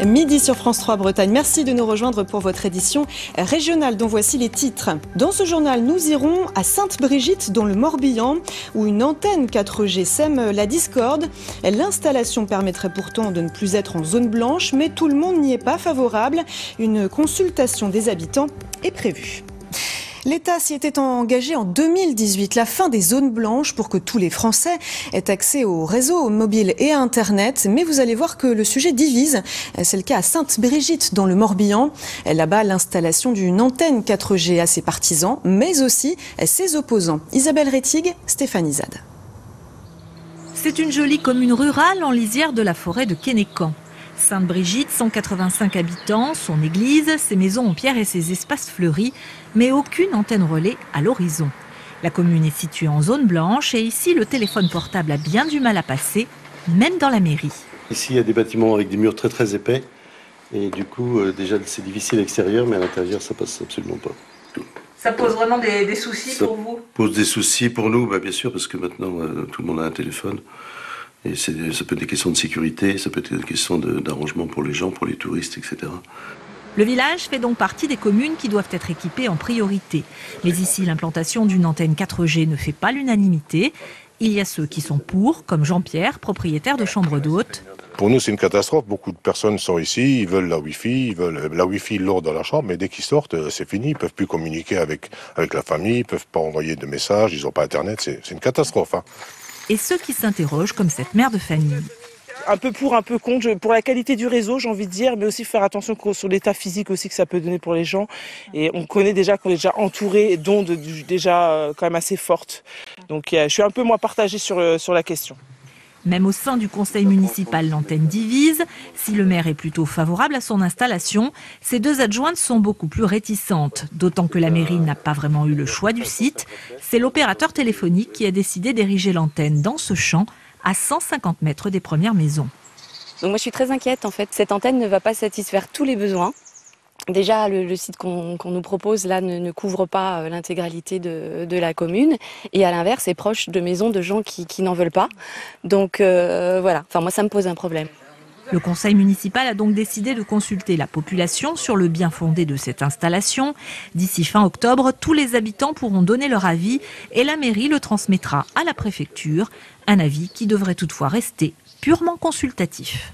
Midi sur France 3 Bretagne. Merci de nous rejoindre pour votre édition régionale dont voici les titres. Dans ce journal, nous irons à Sainte-Brigitte dans le Morbihan où une antenne 4G sème la discorde. L'installation permettrait pourtant de ne plus être en zone blanche, mais tout le monde n'y est pas favorable. Une consultation des habitants est prévue. L'État s'y était engagé en 2018, la fin des zones blanches pour que tous les Français aient accès au réseau mobile et à Internet. Mais vous allez voir que le sujet divise. C'est le cas à Sainte-Brigitte dans le Morbihan. Là-bas, l'installation d'une antenne 4G a ses partisans, mais aussi ses opposants. Isabelle Rettig, Stéphanie Zad. C'est une jolie commune rurale en lisière de la forêt de Kénécan. Sainte-Brigitte, 185 habitants, son église, ses maisons en pierre et ses espaces fleuris, mais aucune antenne relais à l'horizon. La commune est située en zone blanche et ici, le téléphone portable a bien du mal à passer, même dans la mairie. Ici, il y a des bâtiments avec des murs très épais et du coup, déjà c'est difficile à l'extérieur, mais à l'intérieur, ça passe absolument pas. Ça pose vraiment des soucis pour vous? Ça pose des soucis pour nous, bien sûr, parce que maintenant, tout le monde a un téléphone. Et ça peut être des questions de sécurité, ça peut être des questions d'arrangement pour les gens, pour les touristes, etc. Le village fait donc partie des communes qui doivent être équipées en priorité. Mais ici, l'implantation d'une antenne 4G ne fait pas l'unanimité. Il y a ceux qui sont pour, comme Jean-Pierre, propriétaire de chambre d'hôte. Pour nous, c'est une catastrophe. Beaucoup de personnes sont ici, ils veulent la Wi-Fi, ils l'ont dans la chambre, mais dès qu'ils sortent, c'est fini. Ils ne peuvent plus communiquer avec la famille, ils ne peuvent pas envoyer de messages, ils n'ont pas Internet. C'est une catastrophe. Et ceux qui s'interrogent, comme cette mère de famille. Un peu pour, un peu contre, pour la qualité du réseau, j'ai envie de dire, mais aussi faire attention sur l'état physique aussi que ça peut donner pour les gens. Et on connaît déjà qu'on est déjà entouré d'ondes déjà quand même assez fortes. Donc je suis un peu moins partagée sur la question. Même au sein du conseil municipal, l'antenne divise. Si le maire est plutôt favorable à son installation, ses deux adjointes sont beaucoup plus réticentes. D'autant que la mairie n'a pas vraiment eu le choix du site. C'est l'opérateur téléphonique qui a décidé d'ériger l'antenne dans ce champ, à 150 mètres des premières maisons. Donc moi je suis très inquiète en fait. Cette antenne ne va pas satisfaire tous les besoins. Déjà, le site qu'on nous propose là ne couvre pas l'intégralité de la commune. Et à l'inverse, est proche de maisons de gens qui n'en veulent pas. Donc voilà, enfin, moi ça me pose un problème. Le conseil municipal a donc décidé de consulter la population sur le bien fondé de cette installation. D'ici fin octobre, tous les habitants pourront donner leur avis et la mairie le transmettra à la préfecture. Un avis qui devrait toutefois rester purement consultatif.